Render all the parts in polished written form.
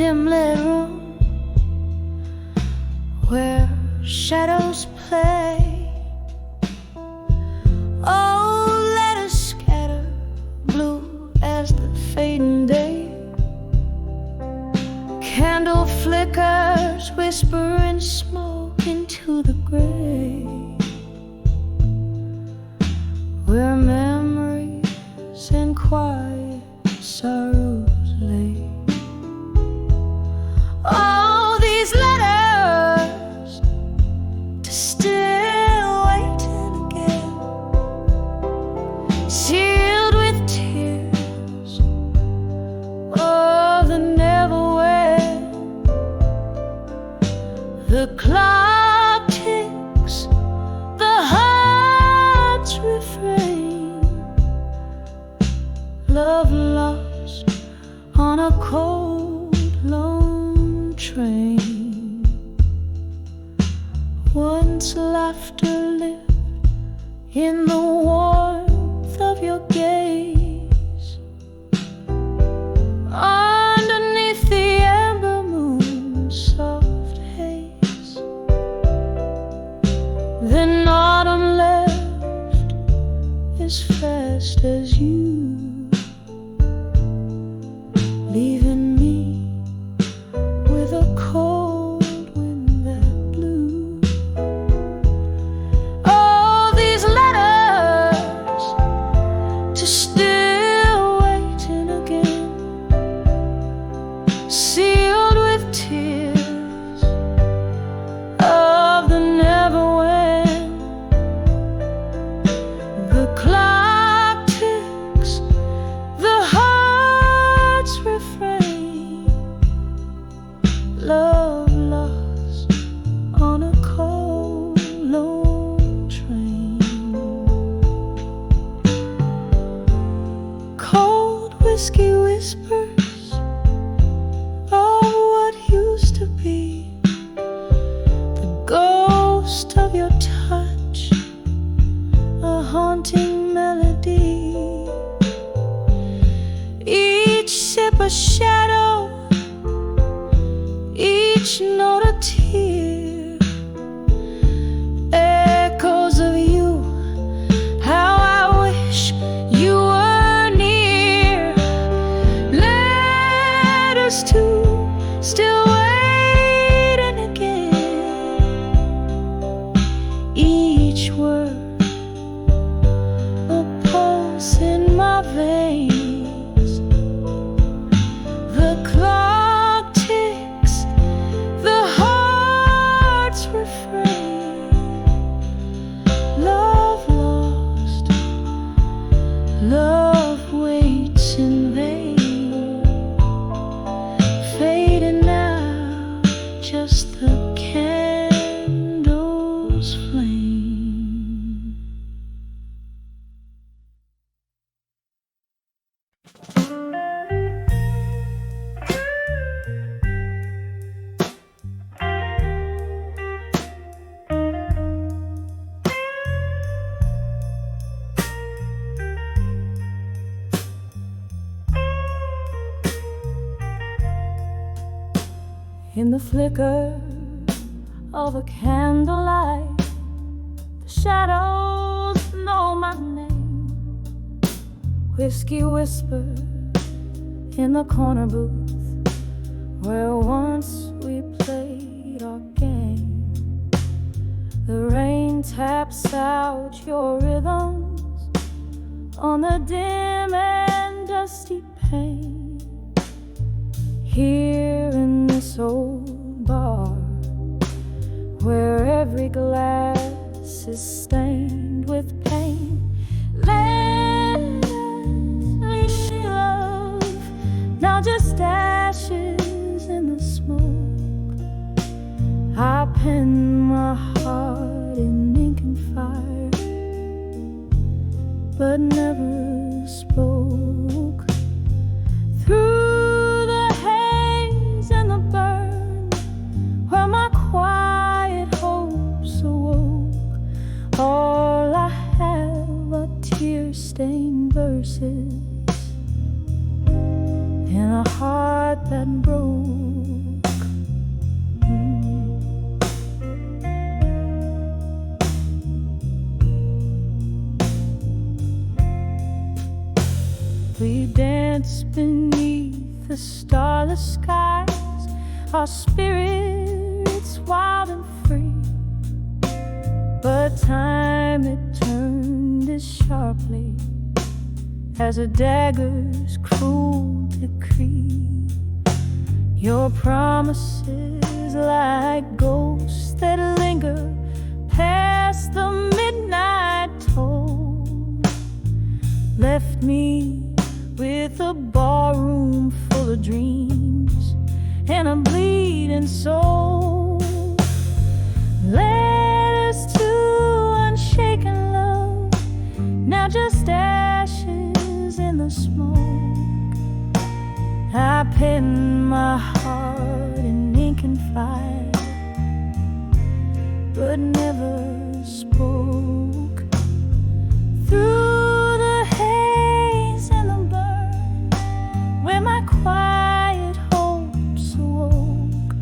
dim-lit room where shadows play. Oh, let us scatter, blue as the fading day. Candle flickers, whisper and smoke into the gray, where memories and quiet sorrows lay. Oh, these letters to still waiting again, sealed with tears of the never when. The clock ticks, the heart's refrain. Love lost on a cold, lone train. Once laughter lived in the warmth of your gaze. Underneath the amber moon's soft haze. Then autumn left as fast as you, leaving me with a cold wind that blew. Oh, these letters to still waiting again, sealed with tears of the never when. The clock ticks, the heart's refrain. Love lost on a cold, lone train. Cold whiskey whispers of what used to be, the ghost of your touch, a haunting melody. Each sip a shadow, each note a tear. Echoes of you, how I wish you were near. Letters to still waiting again. Each word a pulse in my veins. The clock ticks, the heart's refrain. Love lost, love waits in vain. Fading now, just the candle's flame. In the flicker of a candlelight, the shadows know my name. Whiskey whispered in the corner booth where once we played our game. The rain taps out your rhythms on the dim and dusty pane. Here in this old bar, where every glass is stained with pain, endlessly love, now just ashes in the smoke. I pen my heart in ink and fire, but never spoke. Through the haze and the burn, where my quiet hopes awoke, all I have are tear-stained verses in a heart that broke. We danced beneath the starless skies, our spirits wild and free. But time it turned as sharply as a dagger's cruel decree. Your promises like ghosts that linger past the midnight toll left me with a barroom full of dreams and a bleeding soul. Letters to unshaken love, now just ashes in the smoke. I penned my heart in ink and fire, but never spoke. Through the haze and the burn, where my quiet hopes awoke,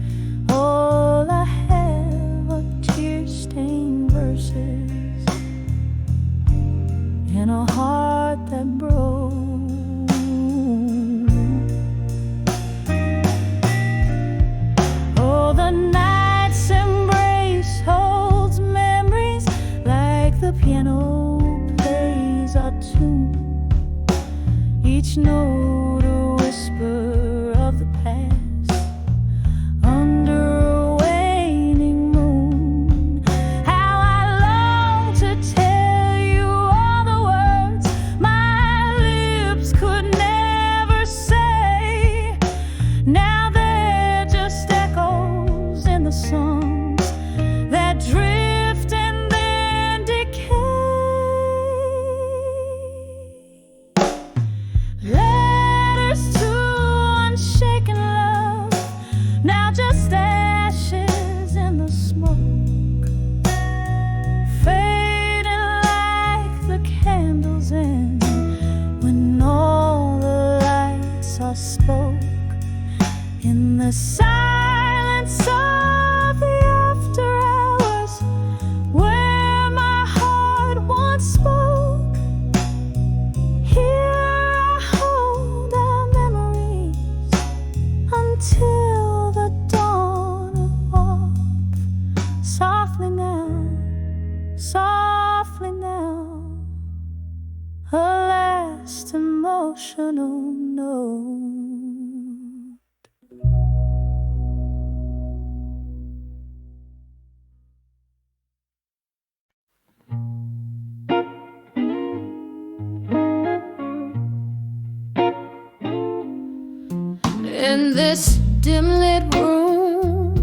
all I have are tear-stained verses and a heart that broke. Oh, the night's embrace holds memories like the piano plays our tune, each note a whisper of the past under a waning moon. How I long to tell you all the words my lips could never say. Now they're just echoes in the songs that drift and then decay. Letters to unshaken love, now just ashes in the smoke, fading like the candles end when all the lights are spoke. In the silence of the after hours, where my heart once spoke, here I hold our memories until the dawn of warmth. Softly now, a last emotional note. In this dim-lit room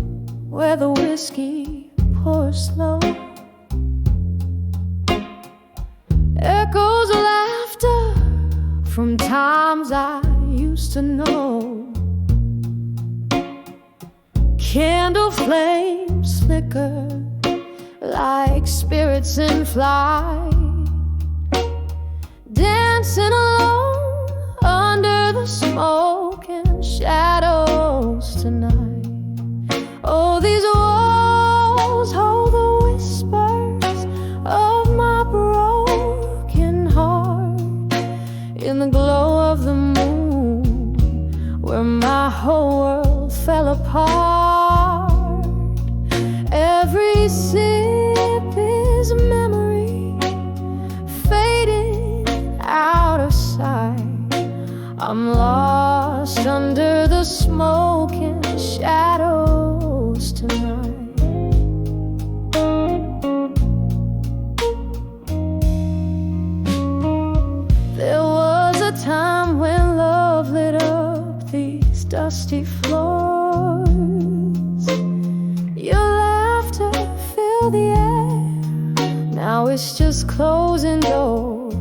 where the whiskey pours slow, echoes of laughter from times I used to know. Candle flames flicker like spirits in flight, dancing alone under the smoke and shadows tonight. Oh, these walls hold the whispers of my broken heart in the glow of the moon, where my whole world fell apart. Every sip is a memory fading out of sight. I'm lost under the smoke and shadows tonight. There was a time when love lit up these dusty floors. Your laughter filled the air, now it's just closing doors.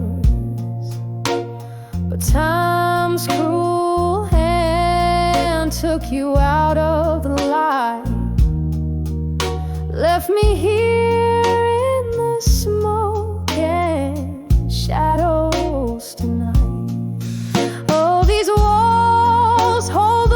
But time's cruel hand took you out of the light, left me here in the smoke and shadows tonight. Oh, these walls hold the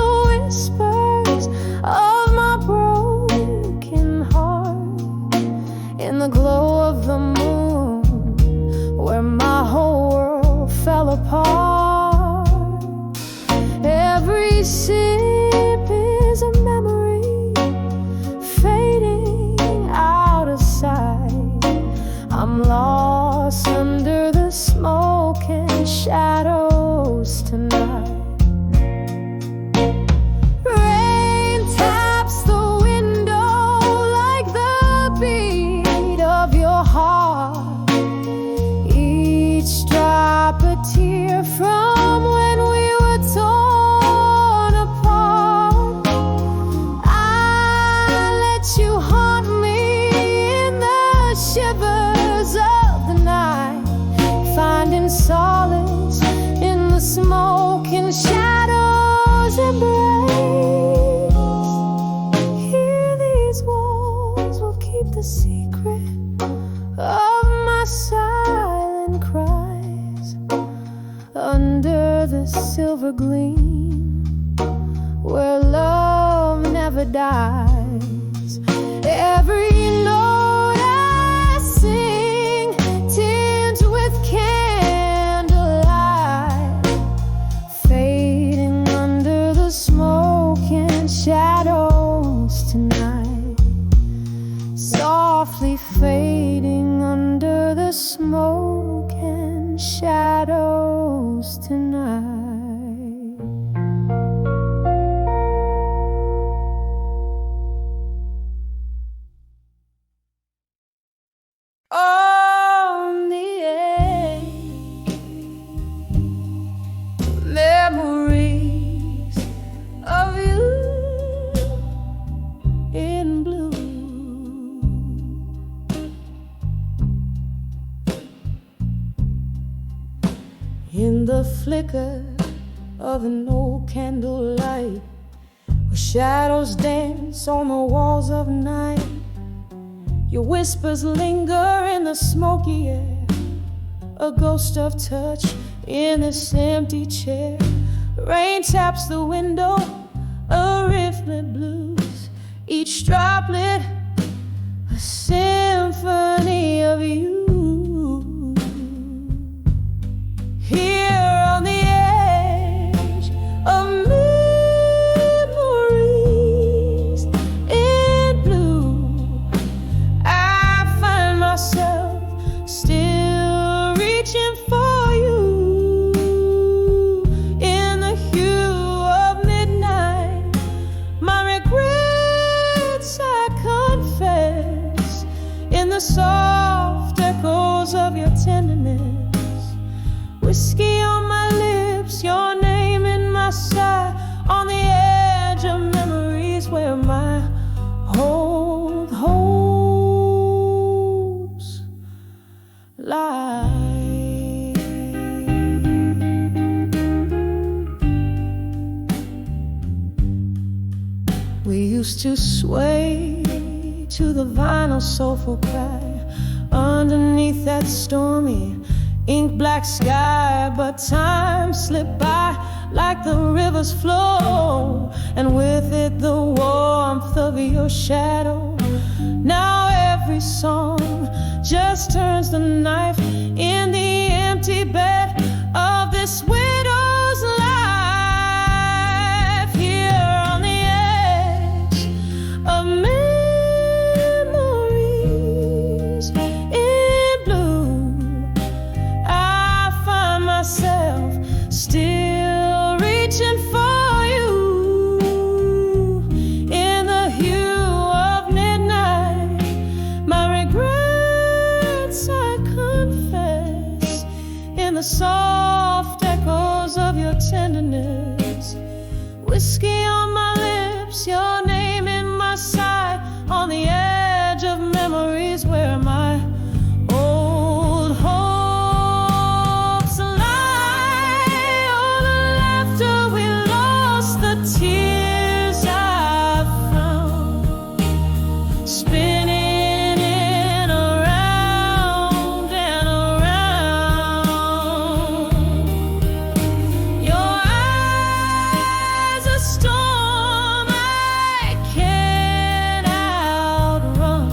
silver gleam, where love never dies. Every note I sing tinged with candlelight, fading under the smoke and shadows tonight, softly fading under the smoke and shadows tonight. On the edge, memories of you in blue. In the flicker of an old candlelight, where shadows dance on the walls of night, your whispers linger in the smoky air, a ghost of touch in this empty chair. Rain taps the window, a rifflet blues, each droplet a symphony of you. Here on the edge of memories in blue, I find myself still reaching for you. In the hue of midnight, my regrets I confess, in the soft echoes of your tenderness. Whiskey on my lips, your name in my sigh, on the edge of memories where my old hopes lie. We used to sway to the vinyl soulful cry underneath that stormy ink black sky, but time slipped by like the river's flow, and with it the warmth of your shadow. Now every song just turns the knife in the empty bed of this widow's life. Here on the edge of memories in blue, I find myself still reaching for you. In the hue of midnight, my regrets I confess, in the soft echoes of your tenderness. Whiskey on my lips, your name in my sight, on the edge of memories where my old hopes lie. Oh, the laughter we lost, the tears I found, spinning in around and around. Your eyes a storm I can't outrun.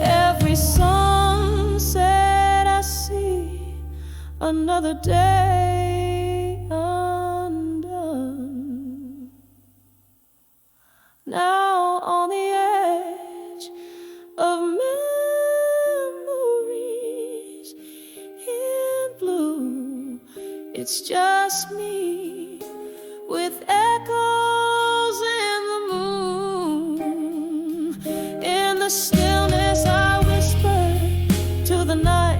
Every sunset I see, another day undone. Now on the edge of memories in blue, it's just me with echoes in the moon. In the stillness I whisper to the night,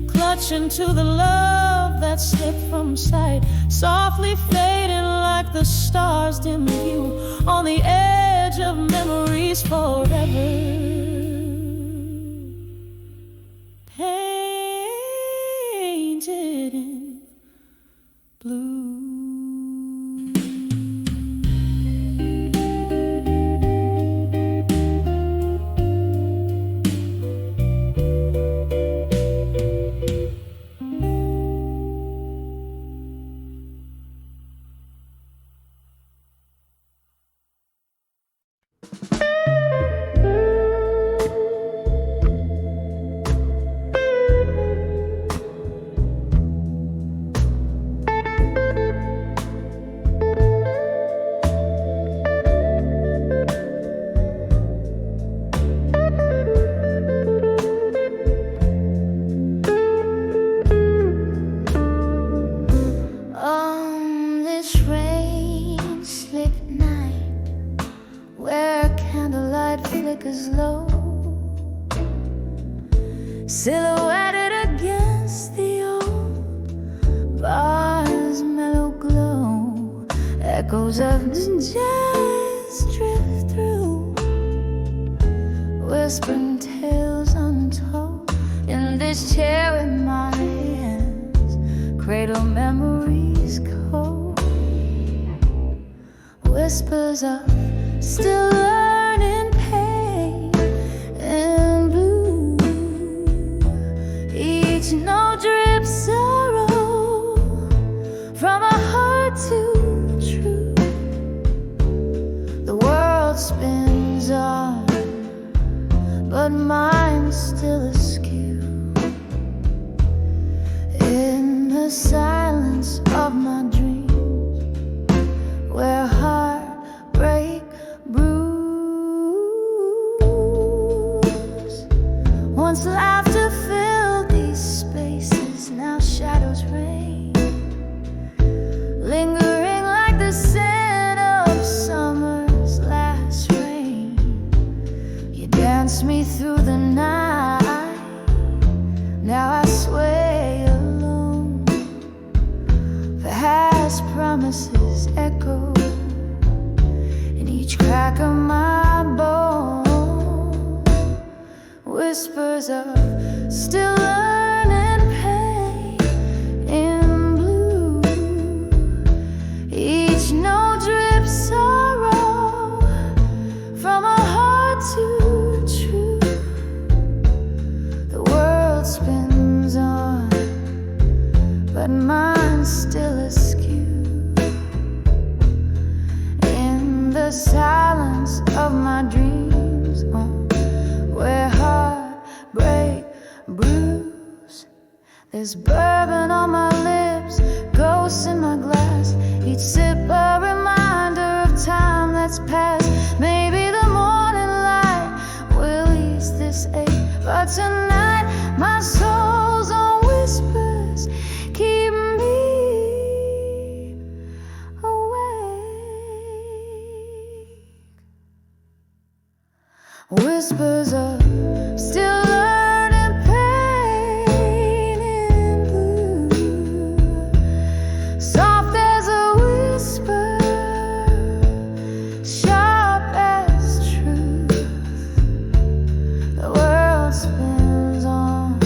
clutching to the love that slipped from sight, softly fading like the stars dim view, on the edge of memories forever. Painted in blue. Echoes of jazz drift through, whispering tales untold. In this chair in my hands, cradle memories cold. Whispers of still learning pain and blue. Each note drips sorrow from a heart too true. The world spins on, but mine's still askew. In the silence of my dreams, where heartbreak brews. Once laughter filled these spaces, now shadows reign, lingering like the scent of summer's last rain. You danced me through the night, now I sway alone. Past promises echo in each crack of my bone. Whispers of still learning pain in blue. Each note drips sorrow from a heart too true. The world spins on, but mine's still askew. In the silence of my dreams, where heartbreak brews. There's bourbon on my lips, ghosts in my glass. Each sip a reminder of time that's past. Maybe the morning light will ease this ache, but tonight my soul's on whispers. Keep me awake. Whispers of still learning pain in blue. Soft as a whisper, sharp as truth. The world spins on,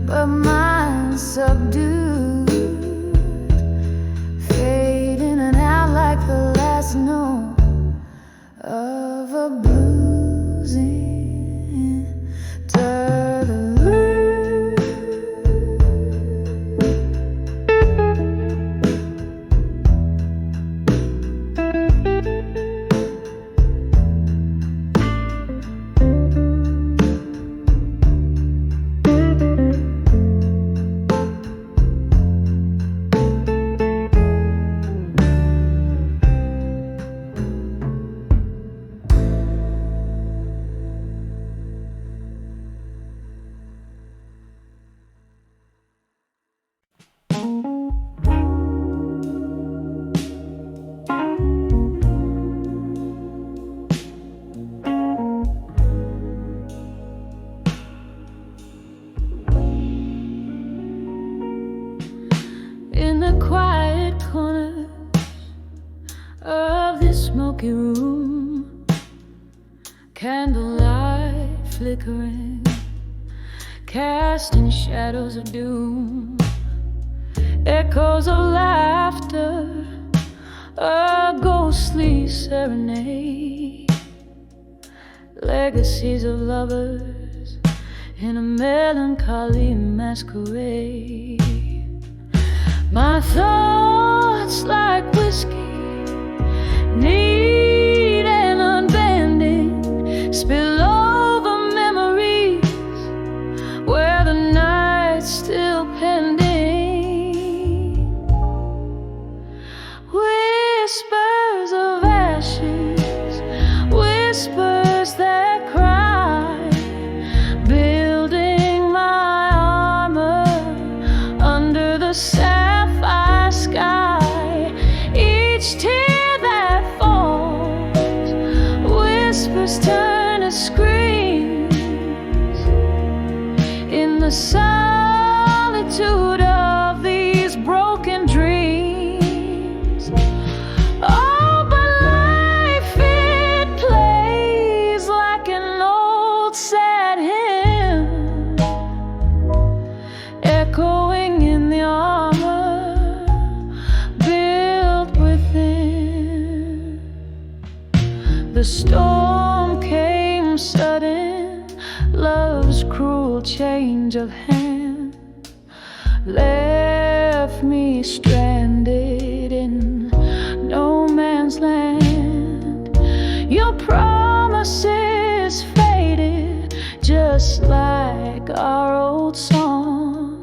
but mine's subdued, fading and out like the last note of a bluesing interlude. In the quiet corner of this smoky room, candlelight flickering, casting shadows of doom. Echoes of laughter, a ghostly serenade, legacies of lovers in a melancholy masquerade. My thoughts like whiskey, neat and unbending, spill over memories where the night's still pending. Whispers of ashes, whispers that cry, building my armor under the sapphire sky. The storm came sudden, love's cruel change of hand left me stranded in no man's land. Your promises faded just like our old song,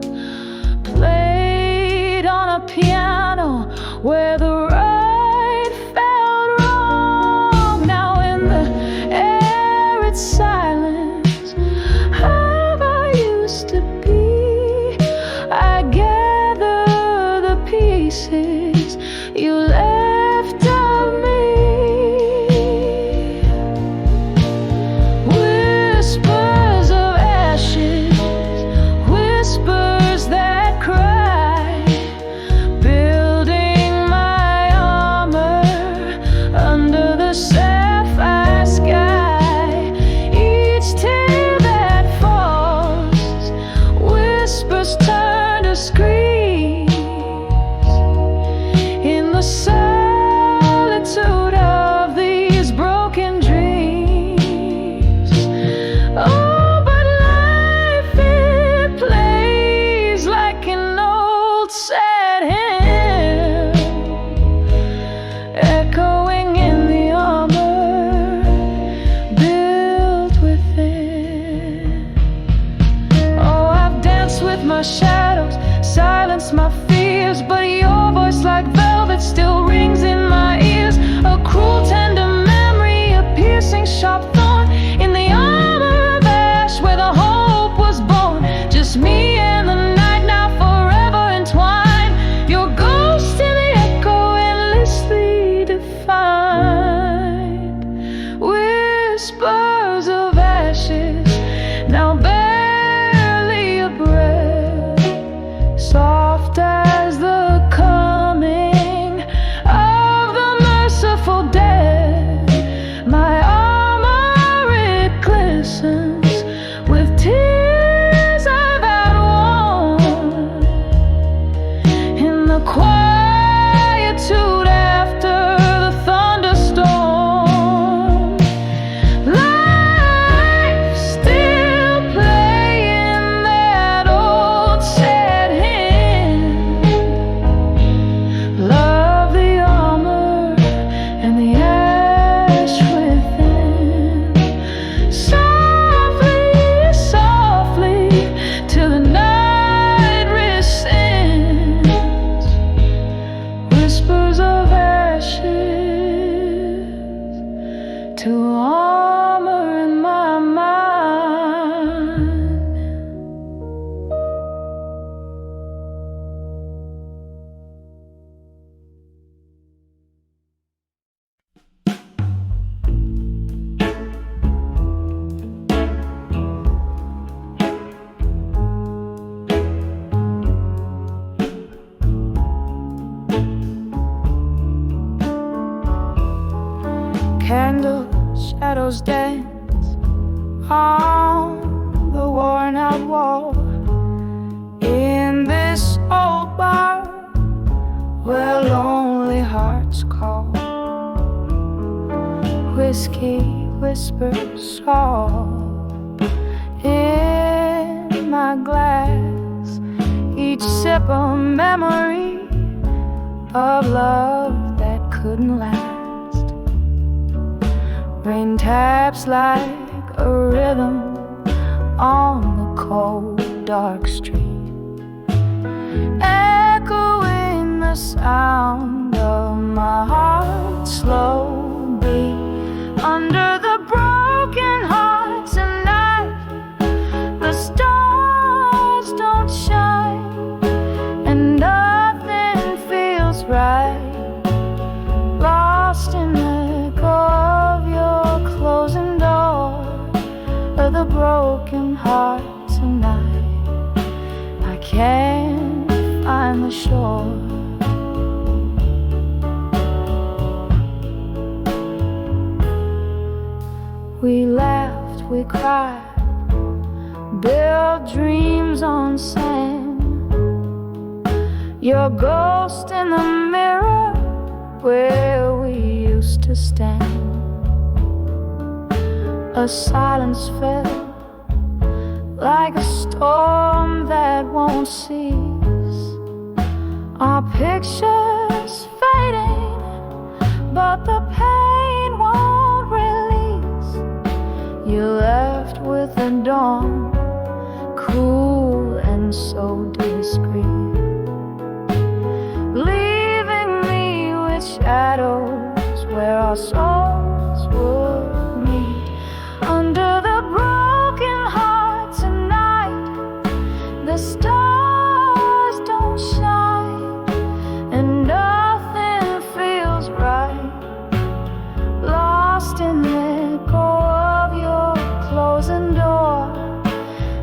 played on a piano where the right felt wrong. Now in the air it's silence of I used to be. I gather the pieces you left of me. Whispers of ashes, whispers that cry, building my armor under the sapphire sky. Each tear that falls, whispers turn to screams in the solitude of these broken dreams. Oh, but life, it plays like an old sad hymn, echoing in the armor built within. Oh, I've danced with my shadows, silenced my fears, but your voice like velvet still rings in my ears. A cruel tender memory, a piercing sharp thorn in the armor of ash where the hope was born. Just me and the night now forever entwined, your ghost in the echo endlessly defined. Whispers of ashes, now barely a breath, soft as the coming of the merciful dead. My armor, it glistens with tears I've outworn in the quietude after the thunderstorm. Life still playing that old sad hymn. Love the armor and the ash within. Softly, softly, till the night rescinds. Whispers of ashes to armor in my mind. Candle shadows dance on the worn out wall in this old bar where lonely hearts call. Whiskey whispers soft in my glass, each sip a memory of love that couldn't last. Rain taps like a rhythm on the cold, dark street, echoing the sound of my heart's slow beat. Under the broken heart tonight, the stars don't shine, and nothing feels right. Lost in the echo of your closing door of the broken heart tonight, I can't find the shore. We laughed, we cried, built dreams on sand. Your ghost in the mirror where we used to stand. a silence fell like a storm that won't cease. Our pictures fading, but the pain won't release. You left with the dawn, cool and so discreet, leaving me with shadows where our souls would meet. Under the broken heart tonight, the stars don't shine, and nothing feels right. Lost in the echo of your closing door,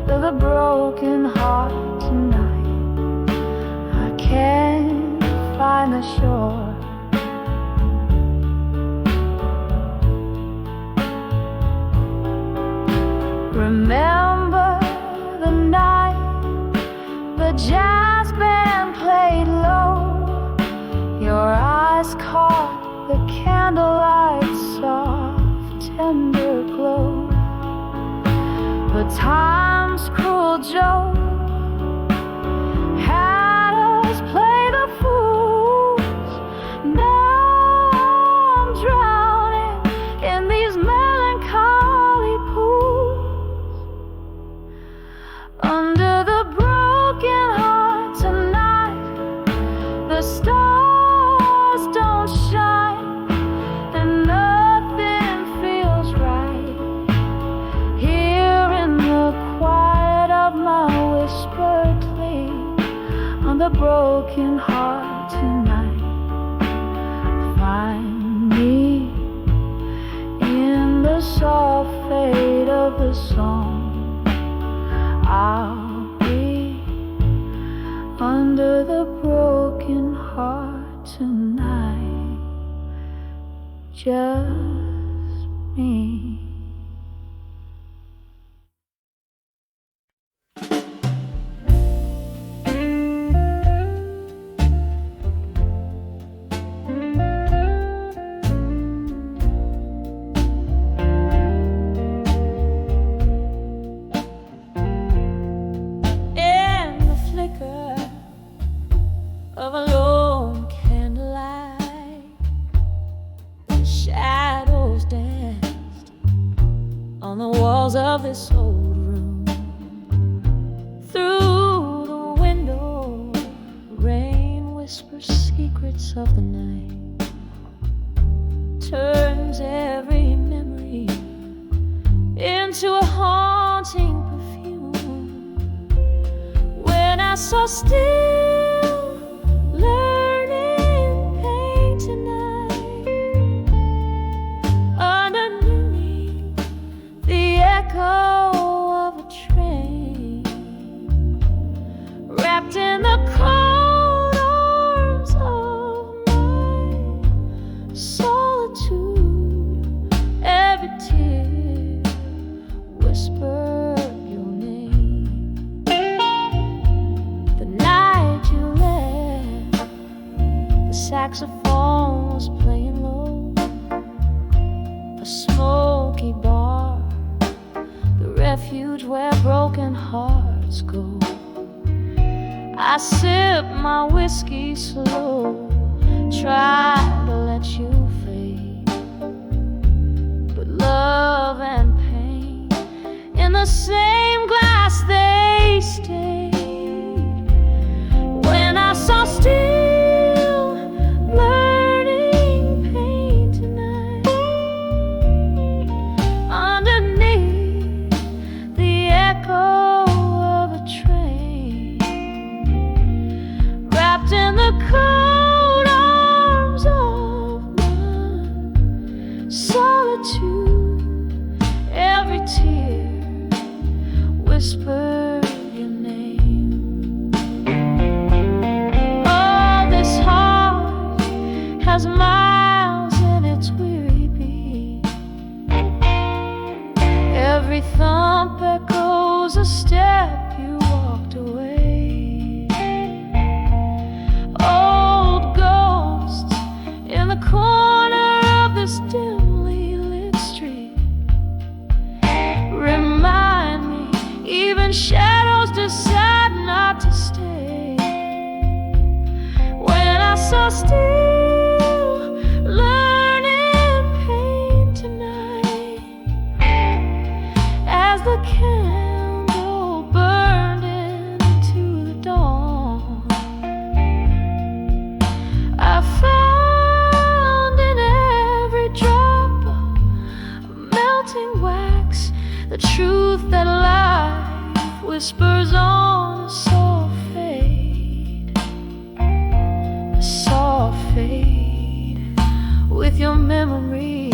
the broken heart tonight. I can't find the shore. Remember the night the jazz band played low. Your eyes caught the candlelight's soft, tender glow. But time's cruel joke had us play the fools. Now I'm drowning in these melancholy pools. Under the broken heart tonight, the stars don't shine, and nothing feels right. Here in the quiet of my whispered plea, on the broken heart tonight, find me in the soft fade of the song. I'll be under the broken heart tonight, just me. Of a lone candlelight, shadows danced on the walls of this old room. Through the window, rain whispers secrets of the night, turns every memory into a haunting perfume. When I saw still learning pain tonight, underneath the echo of a train, wrapped in the cold arms of my solitude, every tear whispered your name. The night you left, the saxophone was playing low, a smoky bar, the refuge where broken hearts go. I sip my whiskey slow, try to let you fade, but love and pain in the same glass they stayed. When I saw still learning pain tonight, underneath the echo of a train, wrapped in the cold all fade with your memory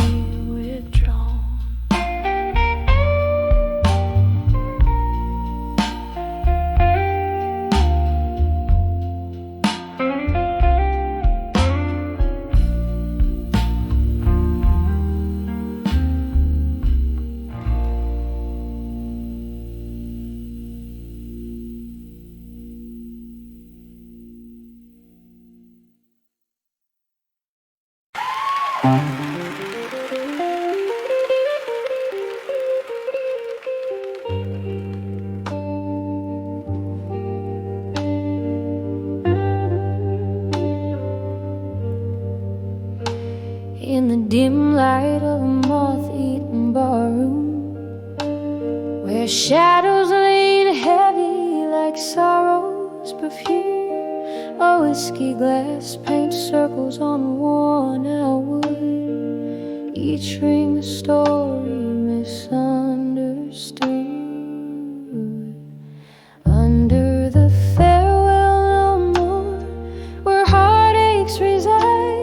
withdrawn. In the dim light of a moth-eaten barroom, where shadows lean heavy like sorrow's perfume, a whiskey glass paints circles on worn-out wood, each ring a story misunderstood. Under the farewell no more, where heartaches reside,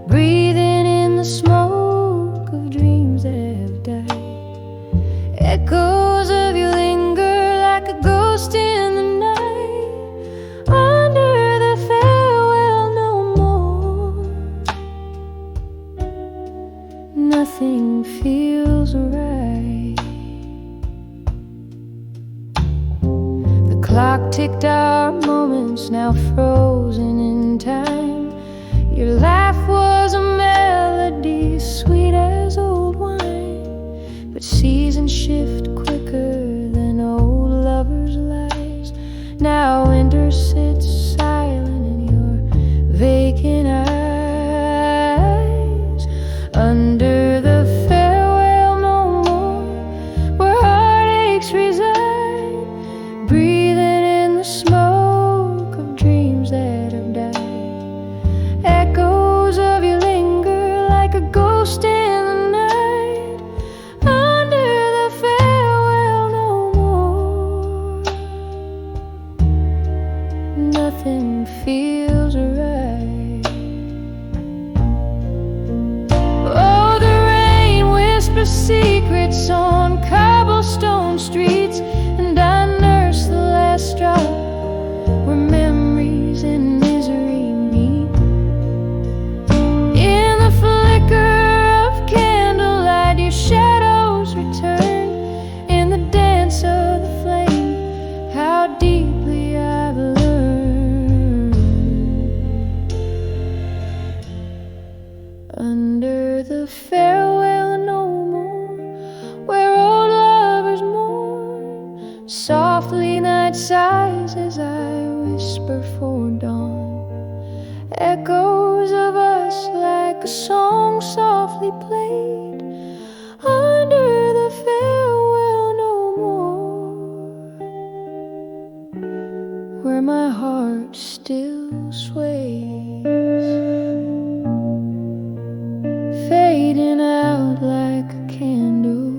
breathing in the smoke of dreams that have died. Echoes of you linger like a ghost in the night. Under the farewell no more, nothing feels right. The clock ticked our moments, now frozen in time. Your laugh was a melody sweet as old wine, but seasons shift quicker than old lovers' lives. Now winter sits silent in your vacant eyes. Under the farewell no more, where heartaches reside, breathing in the smoke of dreams that have died. Echoes of you linger like a ghost in the night. Under the farewell no more, nothing feels right. Oh, the rain whispers secrets on cobblestone streets, and I nurse the last drop where memories and misery meet. In the flicker of candlelight, your shadows return. In the dance of the flame, how deeply I've learned. Under the farewell no more, where old lovers mourn, softly night sighs as I whisper for dawn. Echoes of us like a song softly played. Under the farewell no more, where my heart still sways, fading out like a candle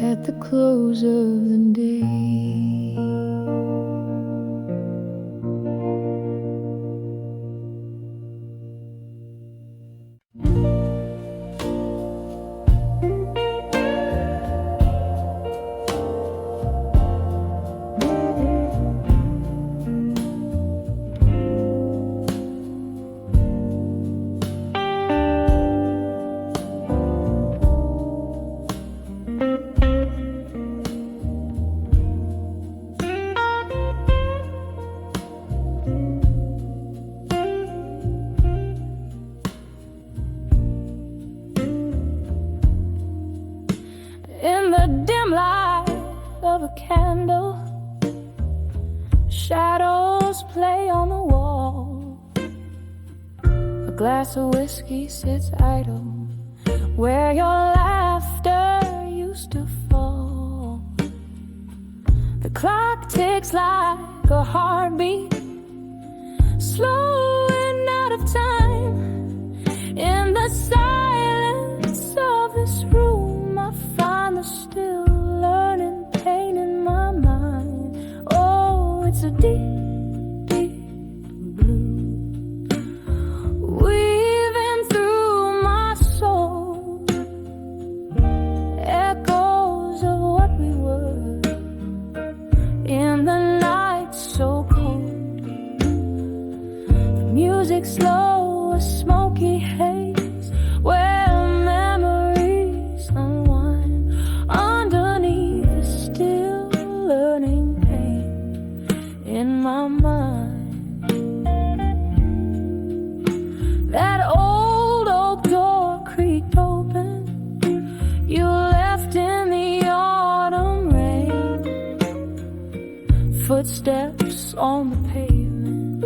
at the close of the day. In the dim light of a candle, shadows play on the wall. A glass of whiskey sits idle where your laughter used to fall. The clock ticks like a heartbeat, slow and out of time. In the silence of this room, I find the still learning pain in my mind. Oh, it's a deep, deep blue. music slow, a smoky haze, where memories unwind underneath the still learning pain in my mind. That old oak door creaked open, you left in the autumn rain. Footsteps on the pavement,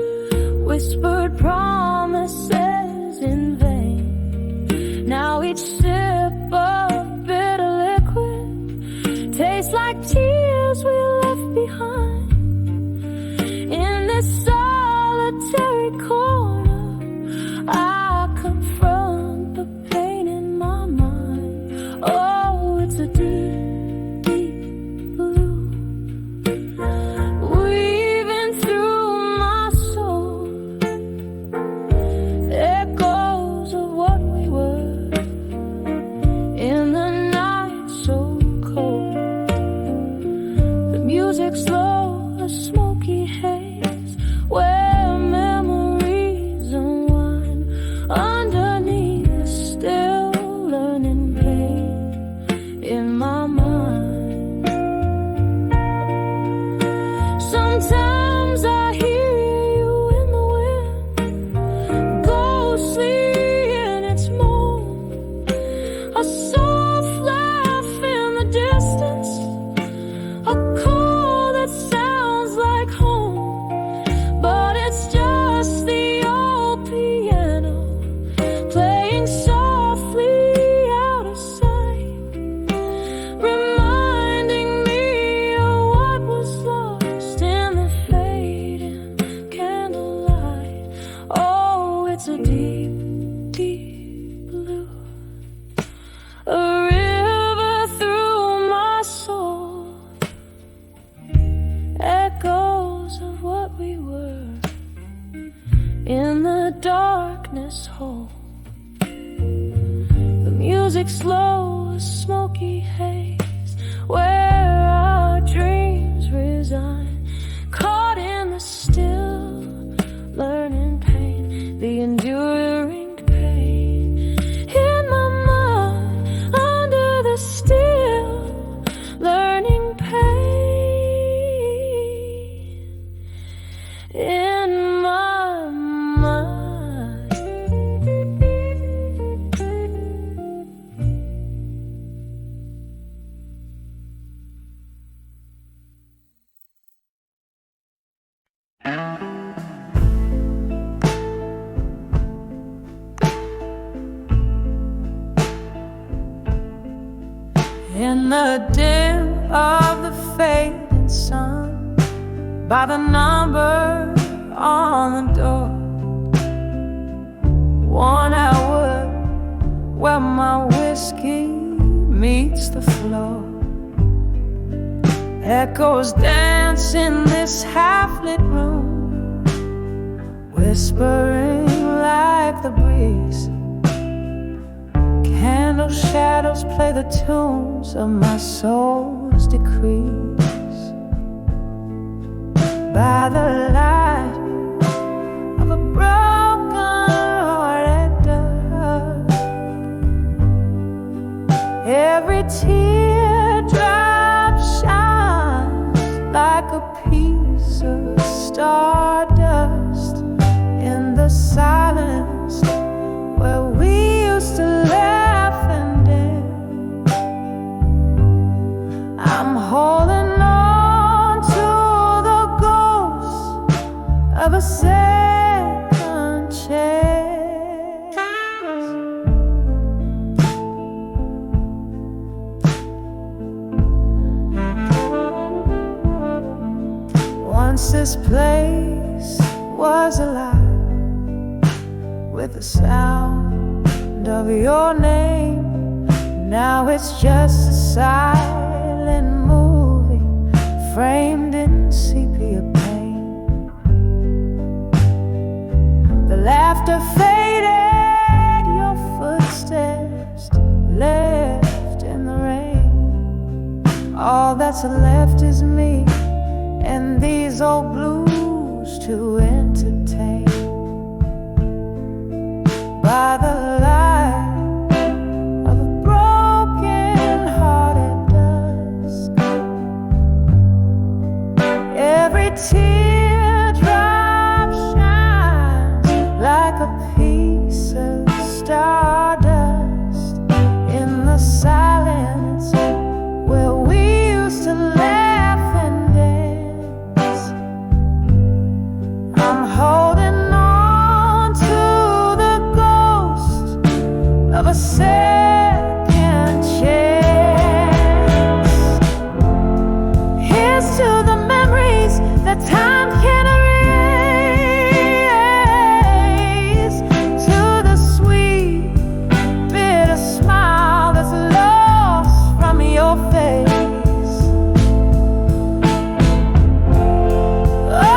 whispered promises in vain. Now each sip of bitter liquid tastes like tears we left behind. In this solitary corner, I confront the pain in my mind. Oh, it's a deep, deep blue, weaving through my soul, echoes of what we were in the night so cold. The music slow, a smoky haze, where memories unwind underneath the still learning pain in my mind. Sometimes I hear you in the wind, ghostly in its moan, a soft laugh in the distance, a call that sounds like home. But it's just the old piano playing softly out of sight, reminding me of what was lost in the fading candlelight. Oh, it's a deep, deep blue, a river through my soul, echoes of what we were in the darkness whole. The music slow, a smoky haze, where our dreams resign, caught in the still learning pain, the enduring pain in my mind, under the still learning pain in my mind. In the dim of the fading sun, by the number on the door, 1 hour where my whiskey meets the floor. Echoes dance in this half-lit room, whispering like the breeze. Candle shadows play the tunes of my soul's decrees. By the light of a broken-hearted dove, every teardrop shines like a piece of stardust in the silence where we used to laugh and dance. I'm holding on to the ghost of a second chance. Once this place was alive with the sound of your name. Now it's just a silent movie framed in sepia paint. The laughter faded, your footsteps left in the rain. All that's left is me and these old blues to entertain. by the light of a broken heart at dusk. Every teardrop shines like a piece of stardust in the silence where we used to laugh and dance. I'm holding on to the ghost of a second chance. Here's to the memories that time can erase, to the sweet, bitter smile that's lost from your face.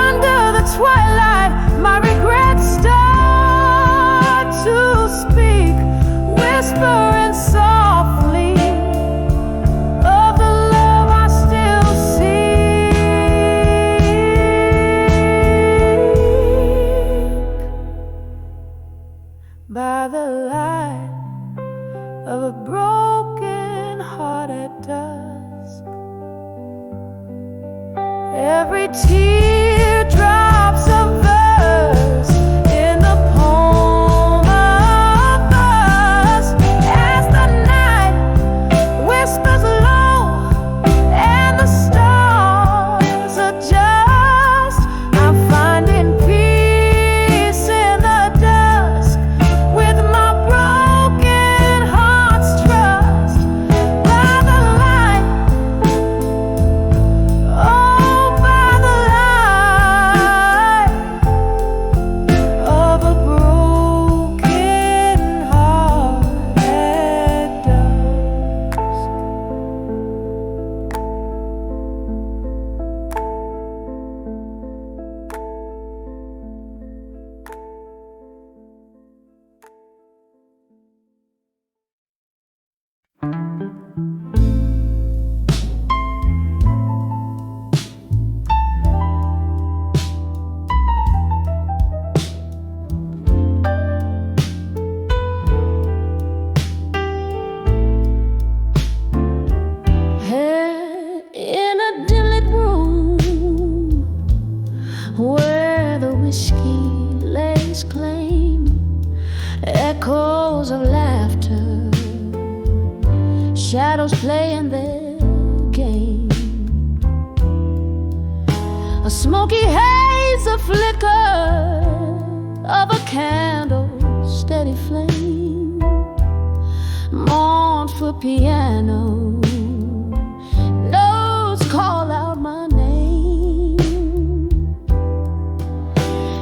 Under the twilight, my regrets start to speak, whispering softly of the love I still seek. By the light of a broken heart at dusk, every teardrop's a verse in the poem of us. As the night whispers low and the stars adjust, I'm finding peace in the dusk with my broken heart's trust. By the light, oh, by the light of a broken heart at dusk. In a dim-lit room where the whiskey lays claim, echoes of laughter, shadows playing their game. A smoky haze, a flicker of a candle, steady flame, mournful piano, notes call out my name.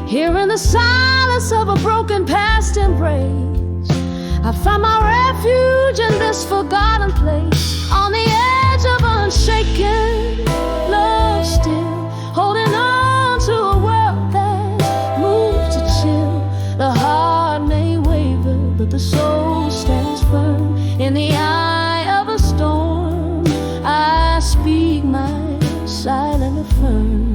Here in the silence of a broken past embrace, I find my refuge in this forgotten place, on the edge of unshaken love, still holding on to a world that moves to chill. The heart may waver, but the soul stands firm. In the eye of a storm, I speak my silent affirm.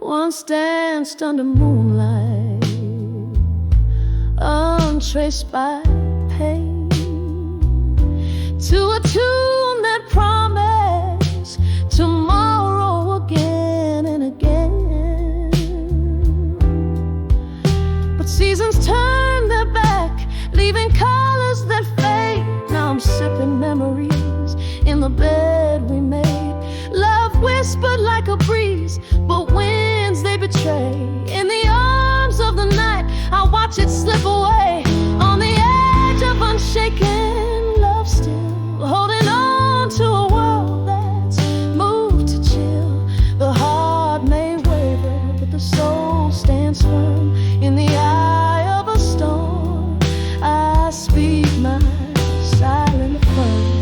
Once danced under moonlight, untraced by pain, to a tune that promised tomorrow again and again. But seasons turn their back, leaving colors that fade. Now I'm sipping memories in the bed we made. Love whispered like a breeze, but winds they betray. In the arms of the night, I watch it slip away. On the edge of unshaken love, still holding on to a world that's moved to chill. The heart may waver, but the soul stands firm. In the eye of a storm, I speak my silent affirm.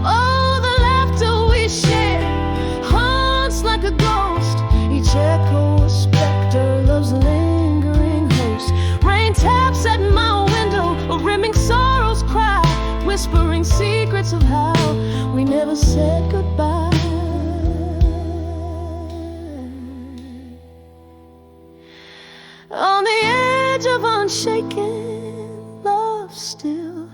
Oh, the laughter we share haunts like a ghost. Each echo a specter, love's lingering host. Rain taps at my window, a whispering secrets of how we never said goodbye. On the edge of unshaken love still,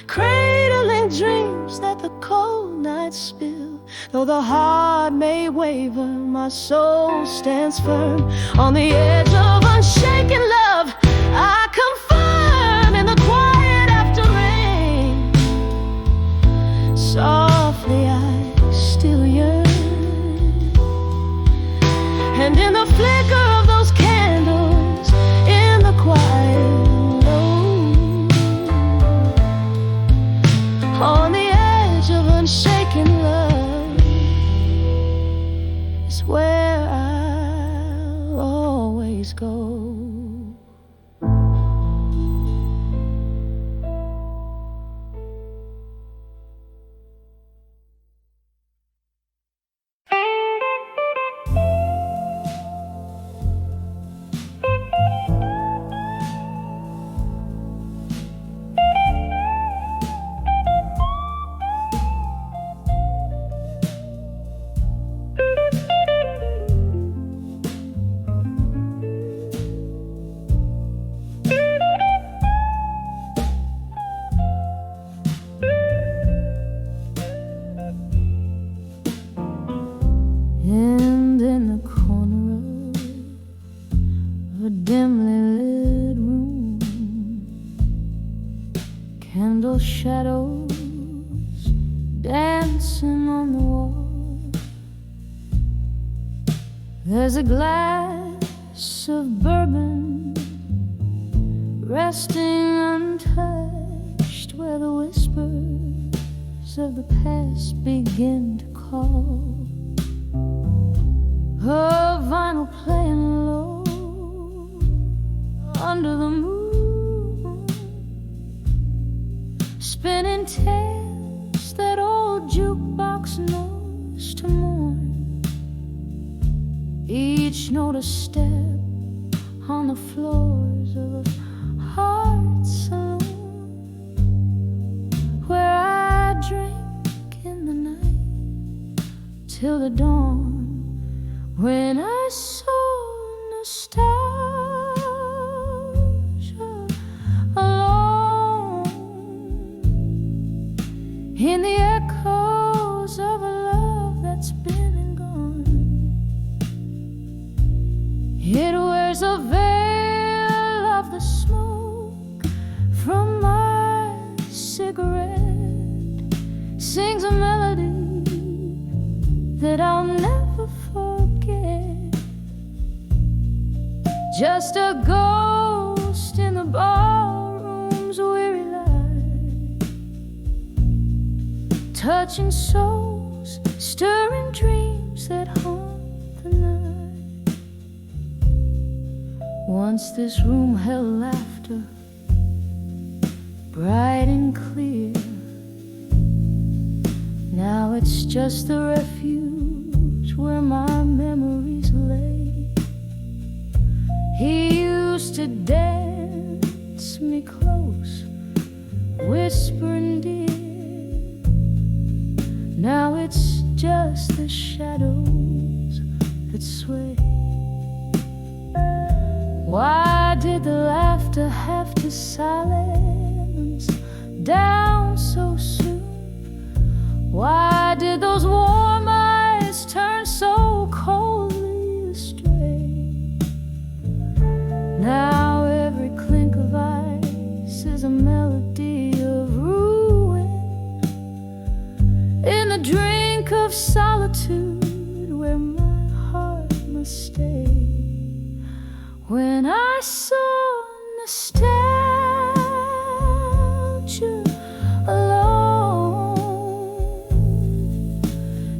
cradling dreams that the cold nights spill. Though the heart may waver, my soul stands firm. On the edge of unshaken love, I come firm in the quiet after rain. Softly I still yearn, and in the flicker of those candles in the quiet room, on the edge of unshaken love is where I'll always go. And in the corner of a dimly lit room, candle shadows dancing on the wall. There's a glass of bourbon resting untouched where the whispers of the past begin to call. A vinyl playing low under the moon, spinning tales that old jukebox knows to mourn. Each note a step on the floors of a heart saloon, where I drink in the night till the dawn, when I saw nostalgia alone in the echoes of a love that's been and gone. It wears a veil of the smoke from my cigarette, sings a melody that I'll never forget. Just a ghost in the ballroom's weary light, touching souls, stirring dreams that haunt the night. Once this room held laughter, bright and clear. Now it's just the refuge where my memories lay. He used to dance me close, whispering dear. Now it's just the shadows that sway. Why did the laughter have to silence down so soon? Why did those warm eyes turn so coldly astray? Now every clink of ice is a melody of ruin in the drink of solitude where my heart must stay. When I saw nostalgia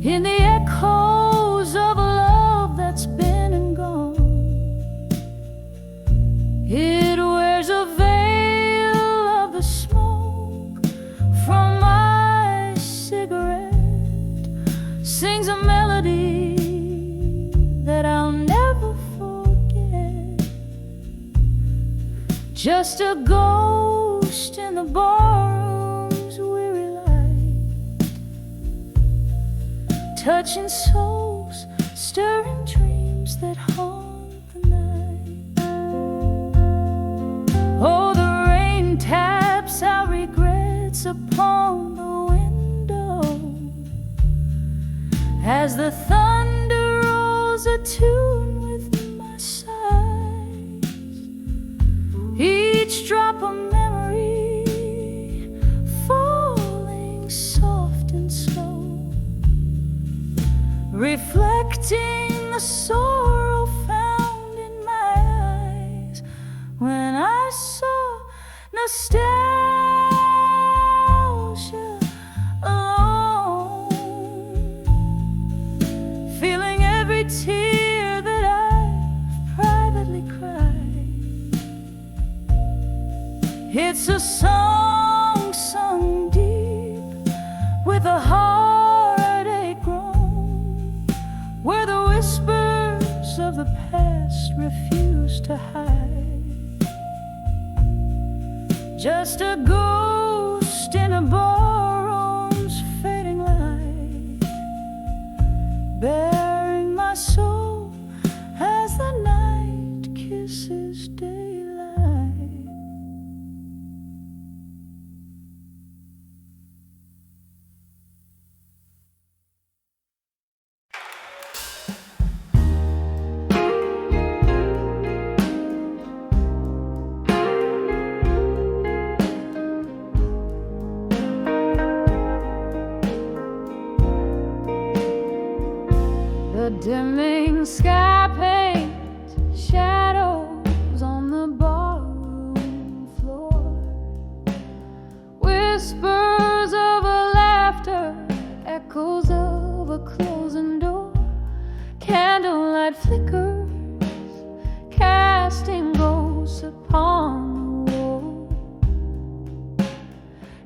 in the echoes of a love that's been and gone, it wears a veil of the smoke from my cigarette, sings a melody that I'll never forget. Just a ghost in the barroom's weary touching souls, stirring dreams that haunt the night. Oh, the rain taps our regrets upon the window as the thunder rolls a tune with my sighs. Each drop of memory falling soft and slow, reflecting the sorrow found in my eyes when I saw nostalgia alone, feeling every tear that I've privately cried. It's a song sung deep with a heartache groan, where the whispers of the past refuse to hide. Just a ghost in a ballroom's fading light, bearing my soul as the night kisses daylight. The dimming sky paints shadows on the ballroom floor, whispers of a laughter, echoes of a closing door. Candlelight flickers, casting ghosts upon the wall.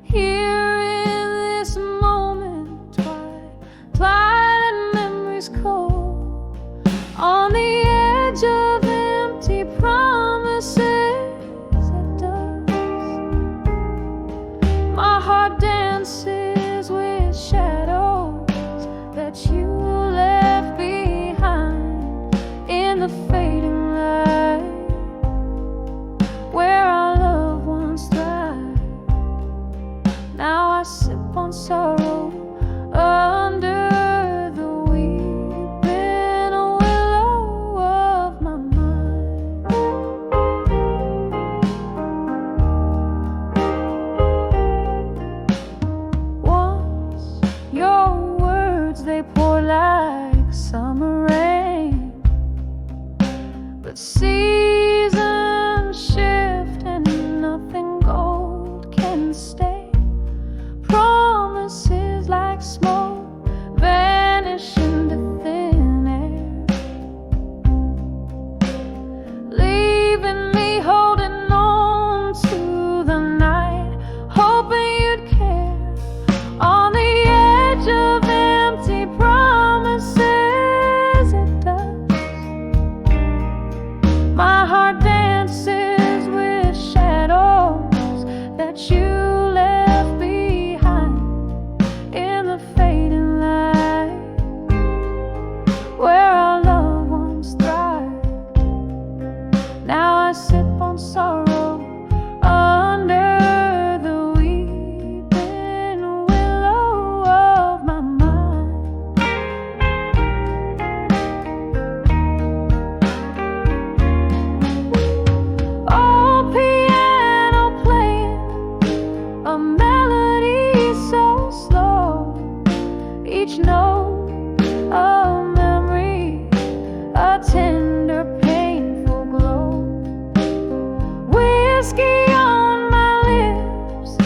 Here in this moment, twilight and memories cold, on the edge of empty promises at dusk. My heart dances with shadows that you left behind in the fading light, where our love once thrived. Now I sip on sorrow under the weeping willow of my mind. Once your words, they pour like summer rain, but seasons shift and nothing gold can stay. Promises like smoke vanish into thin air, leaving me holding on to the night, hoping you'd care. On the edge of empty promises at dusk, my heart dances with shadows that you left behind in the fading light, where our love once thrived. Now I sip on sorrow under the weeping willow of my mind. Oh, piano playing a melody so slow, each note a memory, a tender painful glow. Whiskey on my lips,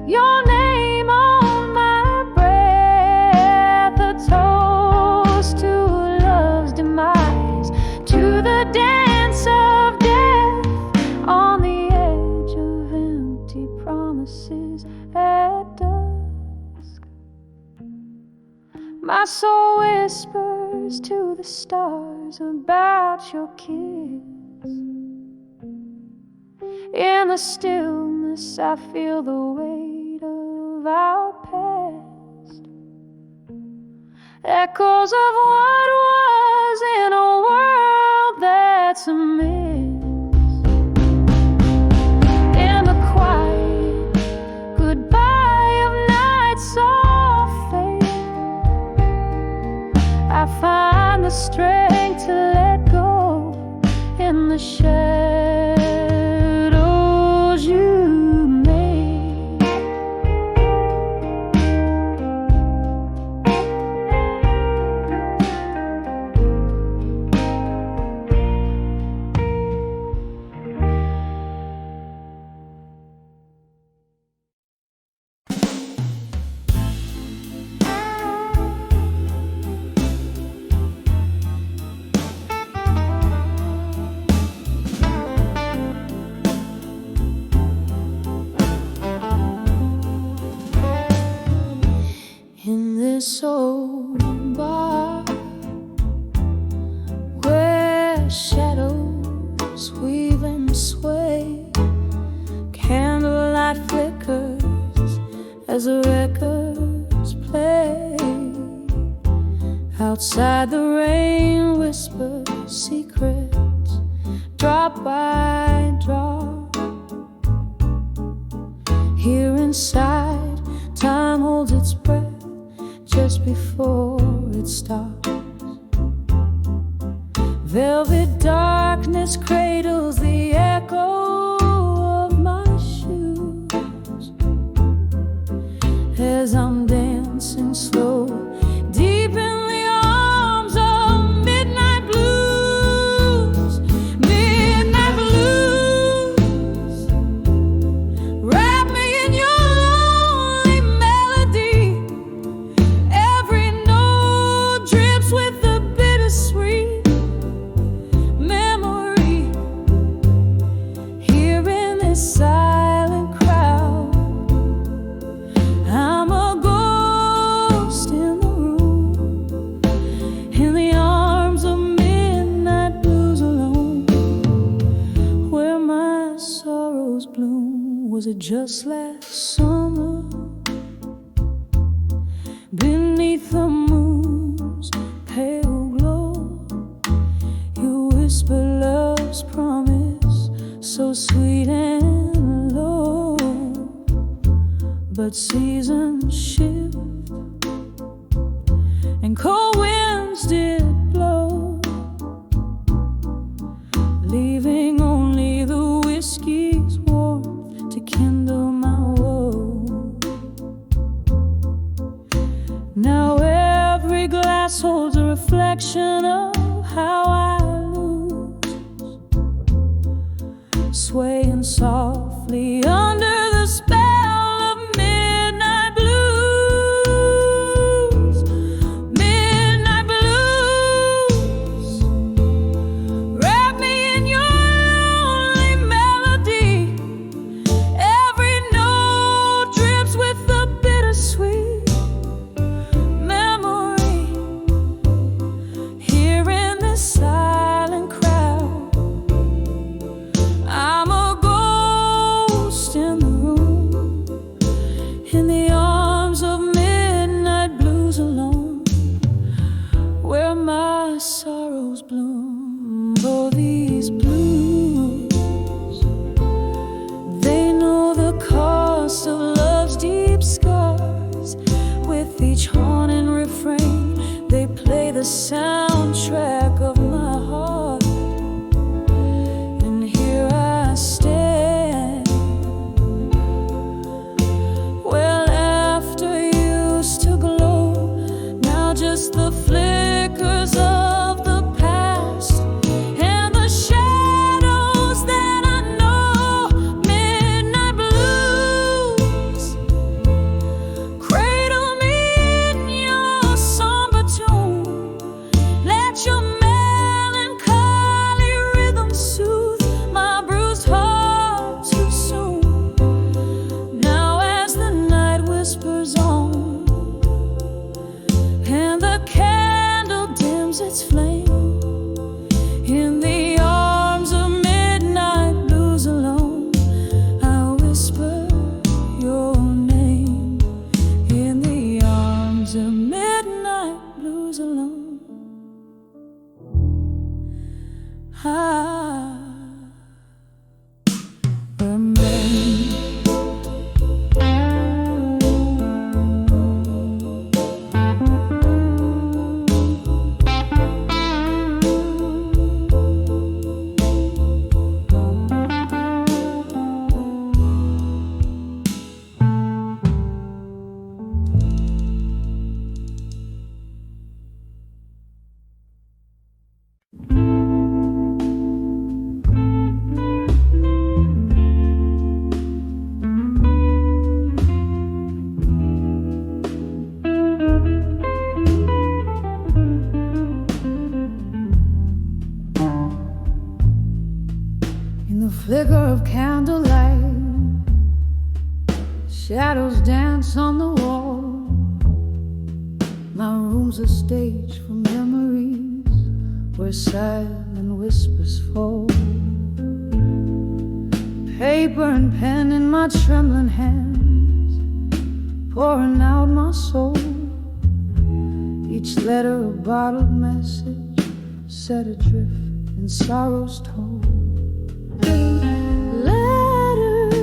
your name on my breath, a toast to love's demise, to the dance of death, on the edge of empty promises at dusk. My soul whispers to the stars about your kiss. In the stillness I feel the weight of our past, echoes of what was in a world that's a miss. In the quiet goodbye of nights all fade, I find the strength to let go in the shadows you made. In this old bar where shadows weave and sway, candlelight flickers as the records play. Outside the rain whispers secrets, drop by drop. Here inside, time holds its breath just before it stops. Velvet darkness cradles the echo of my shoes as I'm dancing slow deep in the arms of midnight blues. Midnight blues, wrap me in your lonely melody. Every note drips with the bittersweet memory. Here in this silent crowd, I'm a ghost in the room, in the arms of midnight blues alone, where my sorrows bloom. Was it just last summer? Beneath the moon's pale glow, you whisper love's promise, so sweet and low. But seasons shift and cold winds did blow, leaving only the whiskey's warmth to kindle my woe. Now every glass holds a reflection of how I lose, swaying softly under the spell of midnight blues. Midnight blues, wrap me in your lonely melody. Every note drips with the bittersweet memory. Here Shadows dance on the wall. My room's a stage for memories where silent whispers fall. Paper and pen in my trembling hands, pouring out my soul. Each letter a bottled message set adrift in sorrow's toll. Letters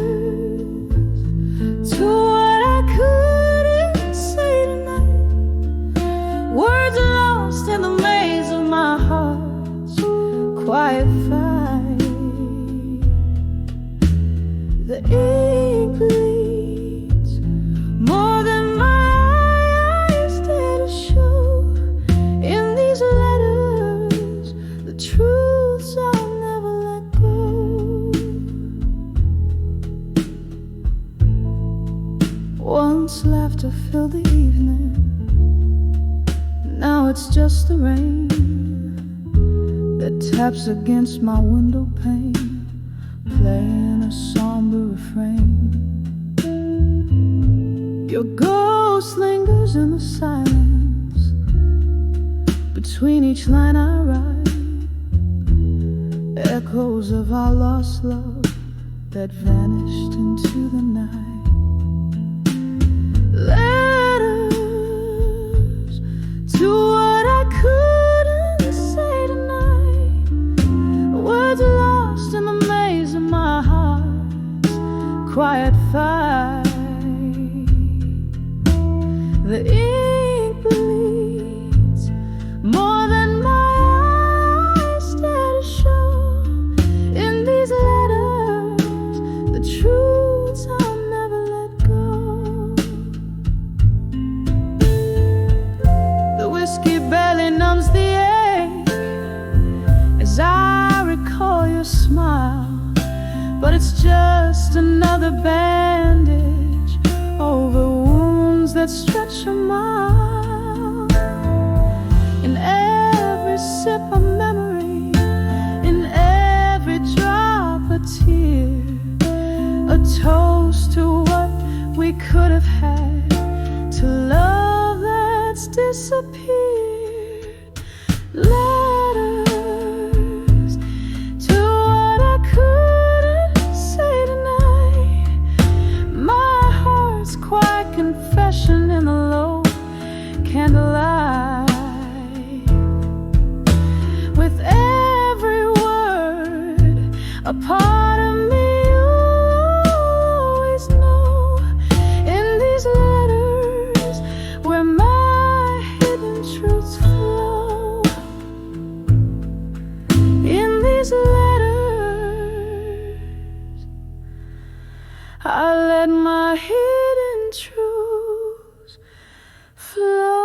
to what I couldn't say tonight, words lost in the maze of my heart's quiet fight. The ink bleeds more than my eyes dare to show. In these letters, the truths I'll never let go. Once laughter filled the evening, now it's just the rain that taps against my window pane, playing a somber refrain. Your ghost lingers in the silence between each line I write, echoes of our lost love that vanished into the night. Letters to what I couldn't say tonight, words lost in the maze of my heart's quiet fight. The ink bleeds more than my eyes dare to show. In these letters, the truths I'll never let go. The whiskey barely numbs the ache as I recall your smile, but it's just another bandage over wounds that stretch a mile. In every sip a memory, in every drop a tear, a toast to what we could have had, to love that's disappeared. Letters to what I couldn't say tonight, my heart's quiet confession in the low candlelight. With every word, a part of me you'll always know. In these letters, where my hidden truths flow. In these letters, I let my hidden truths flow.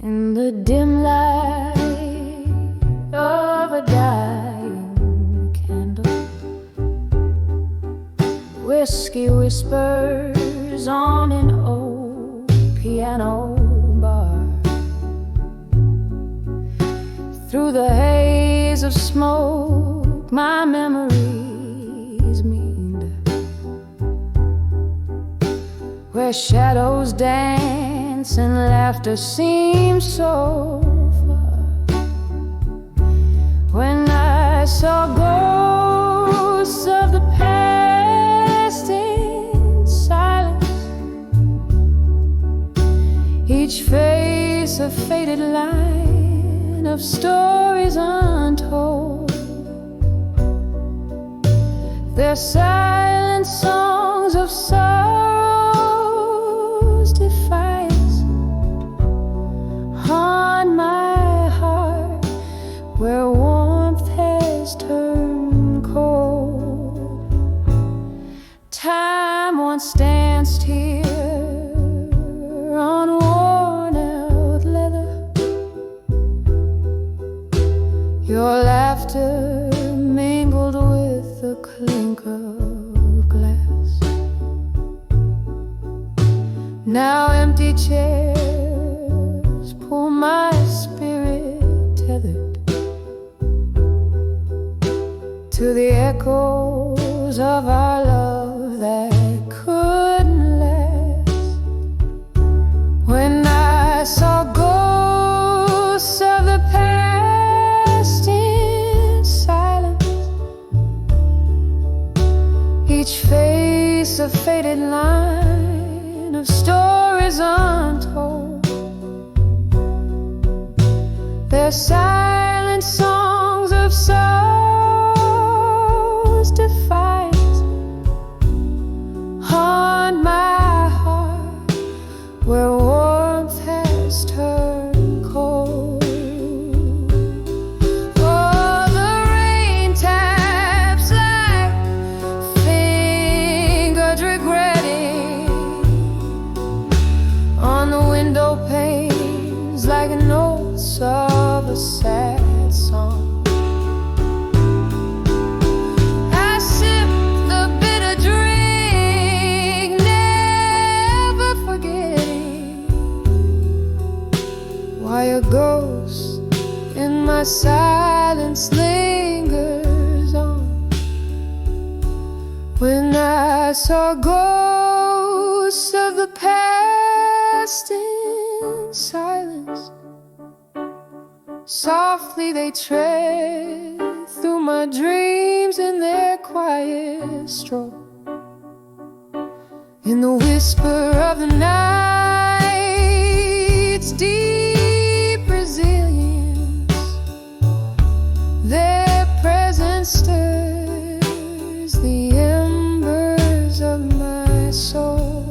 In the dim light of a dying candle, whiskey whispers on an old piano bar. Through the haze of smoke, my memories meander, where shadows dance and laughter seems so far. When I saw ghosts of the past in silence, each face a faded line of stories untold. Their silent songs of sorrow's defiance haunt my heart, where warmth has turned cold. silence danced here on worn-out leather. Your laughter mingled with the clink of glass. Now empty chairs pull my spirit tethered to the echoes of our love that couldn't last. When I saw ghosts of the past in silence, each face a faded line of stories untold, their silent songs of sorrow's defiance haunt my heart, where warmth has turned cold. Oh, the rain taps like fingers regretting on the window panes, like notes of a sad song. I sip the bitter drink, never forgetting why a ghost in my silence lingers on. When I saw ghosts of the past in silence, softly they tread through my dreams in their quiet stroll. In the whisper of the night's deep resilience, their presence stirs the embers of my soul.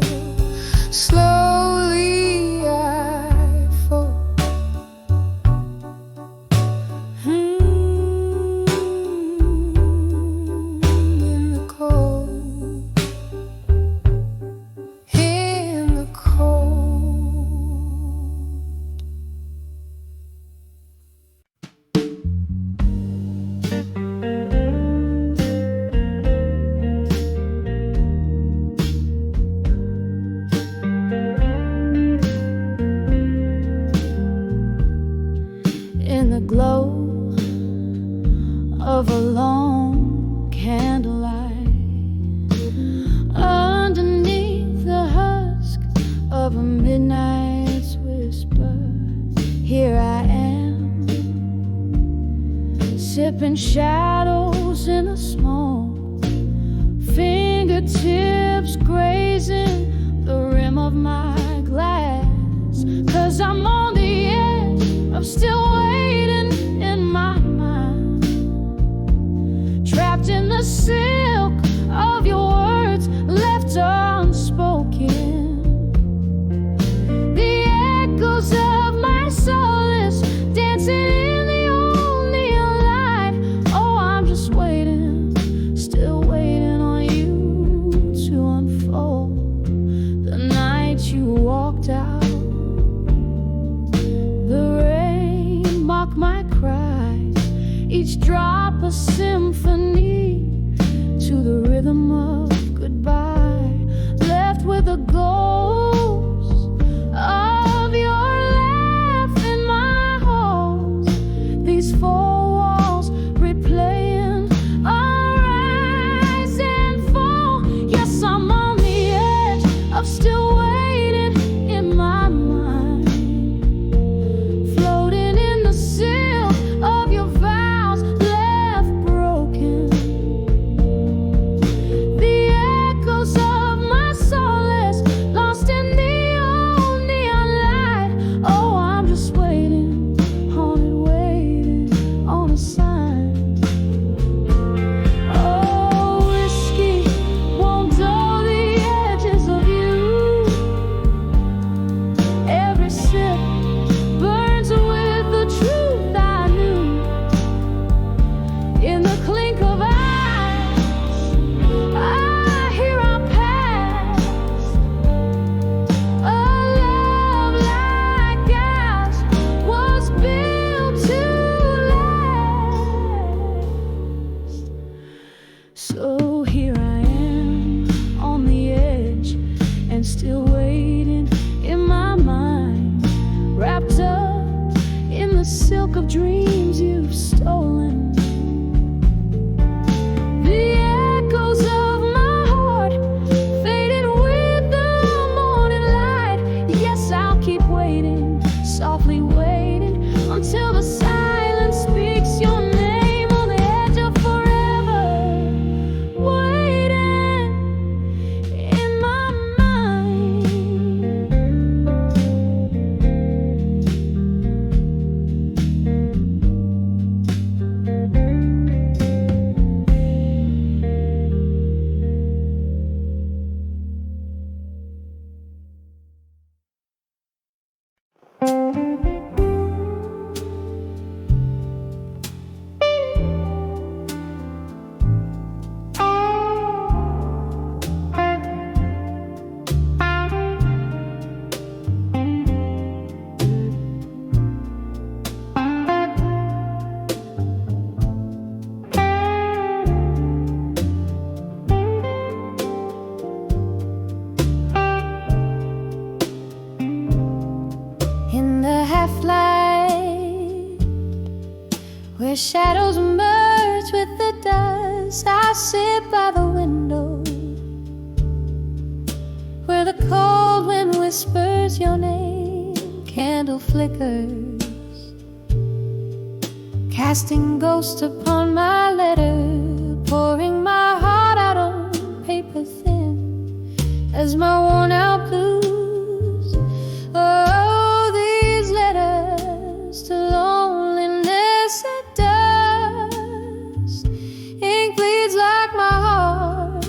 Slowly I fall in the cold, in the cold. In the glow of a long candlelight, underneath the husk of a midnight's whisper, here I am, sipping shadows in the smoke, fingertips grazing the rim of my glass. 'Cause I'm on the edge of still waiting in my mind, trapped in the silk of your words left unspoken. The echoes of my soul is dancing in the old neon light. Oh, I'm just waiting, still waiting on you to unfold. The night you walked out, the rain mocked my cries, each drop a symphony So here I am on the edge and still waiting in my mind, wrapped up in the silk of dreams you've stolen. The echoes of my heart fading with the morning light. Yes, I'll keep waiting, softly waiting until the silence speaks your name on the edge of forever, waiting in my mind. In the half-light, where shadows merge with the dust, I sit by the window, where the cold wind whispers your name. Candle flickers, casting ghosts upon my letter, pouring my heart out on paper thin as my worn-out blues. Oh, these letters to loneliness at dust. Ink bleeds like my heart,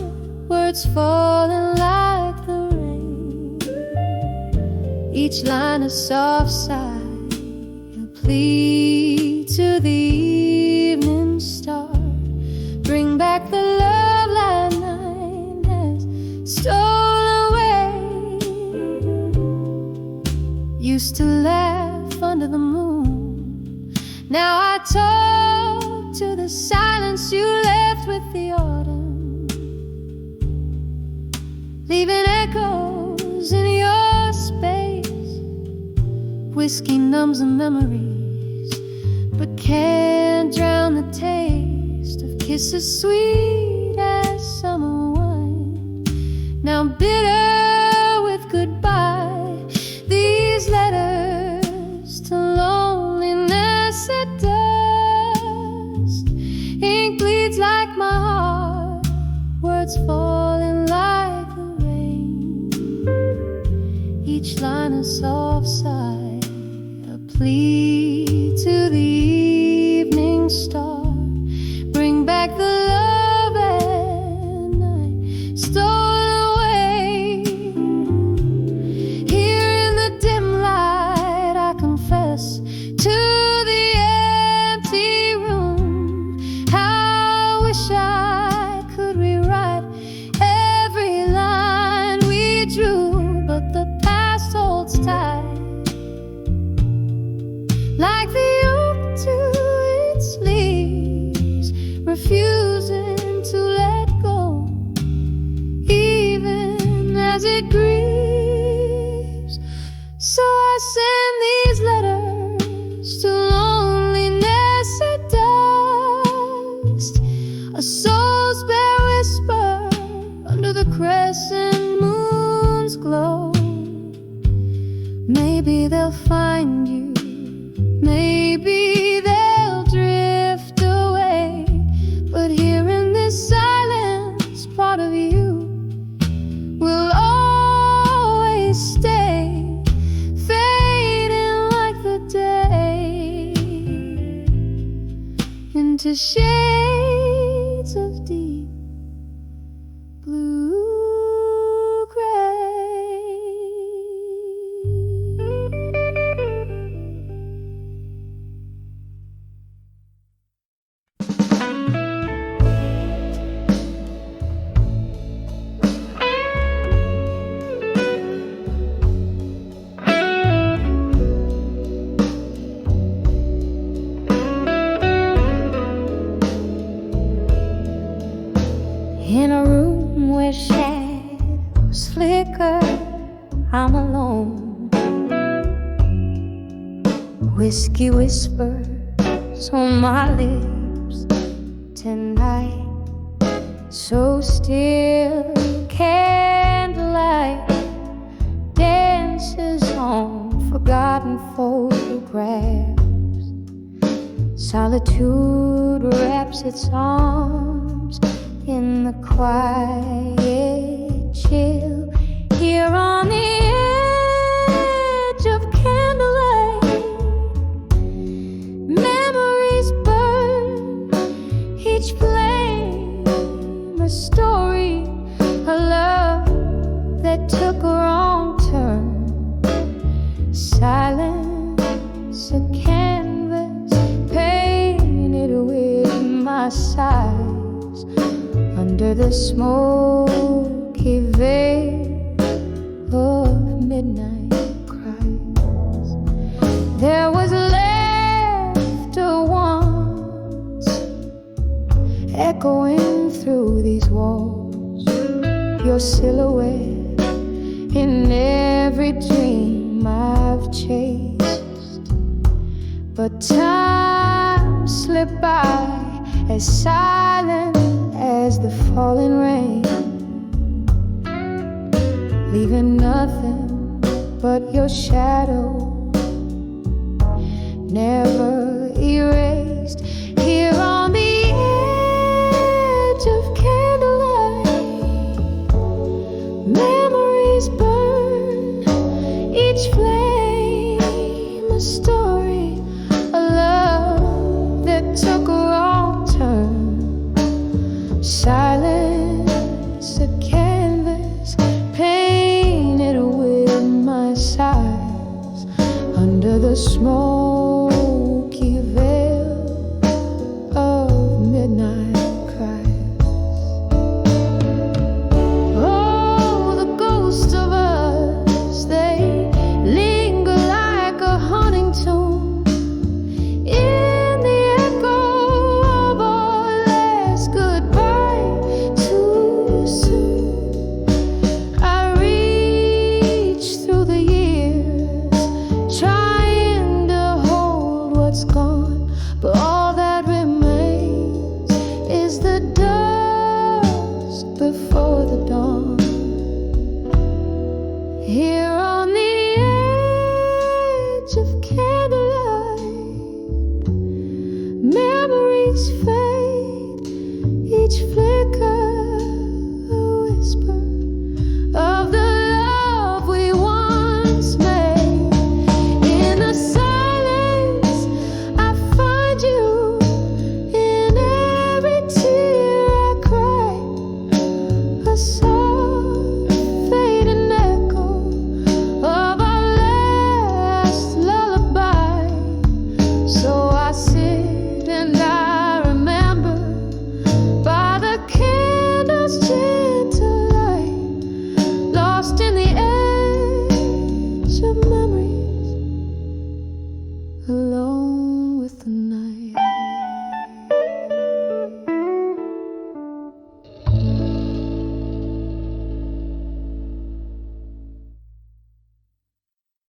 words falling like the rain. Each line a soft sigh, a plea to the evening star. Bring back the love that night has stolen away. Used to laugh under the moon, now I talk to the silence you left with the autumn, leaving echoes in your space. Whiskey numbs the memories, but can't drown the taste of kisses sweet as summer wine. Now bitter with goodbye, these letters to loneliness at dust. Ink bleeds like my heart, words falling like the rain. Each line a soft sigh, a plea to the evening star. Bring back the love at night stole away. Here in the dim light I confess to the empty room. How I wish I could rewrite every line we drew, but the past holds tight like the oak to its leaves, refusing to let go, even as it grieves. So I send these letters to loneliness at dust, a soul's bare whisper under the crescent moon's glow. Maybe they'll find you, maybe they'll drift away, but here in this silence, part of you will always stay, fading like the day into shades of deep blue gray. In a room where shadows flicker, I'm alone. Whiskey whispers on my lips tonight. So still, candlelight dances on forgotten photographs. Solitude wraps its arms in the quiet chill. Here on the edge of candlelight, memories burn, each flame a story, a love that took a wrong turn. Silence, a canvas painted with my sighs. Under the smoky veil of midnight cries, there was laughter once, echoing through these walls. Your silhouette in every dream I've chased, but time slipped by as silent as the falling rain, leaving nothing but your shadow, never erased. Here on the edge of candlelight, memories burn, each flame a story, a love that took a wrong turn. Silence, a canvas painted with my sighs. Under the smoky veil of midnight cries. Oh, the ghosts of us, they linger like a haunting tune in the echo of our last goodbye. Too soon I reach through the years, trying to hold what's gone, but all that remains is the dust before the dawn. Here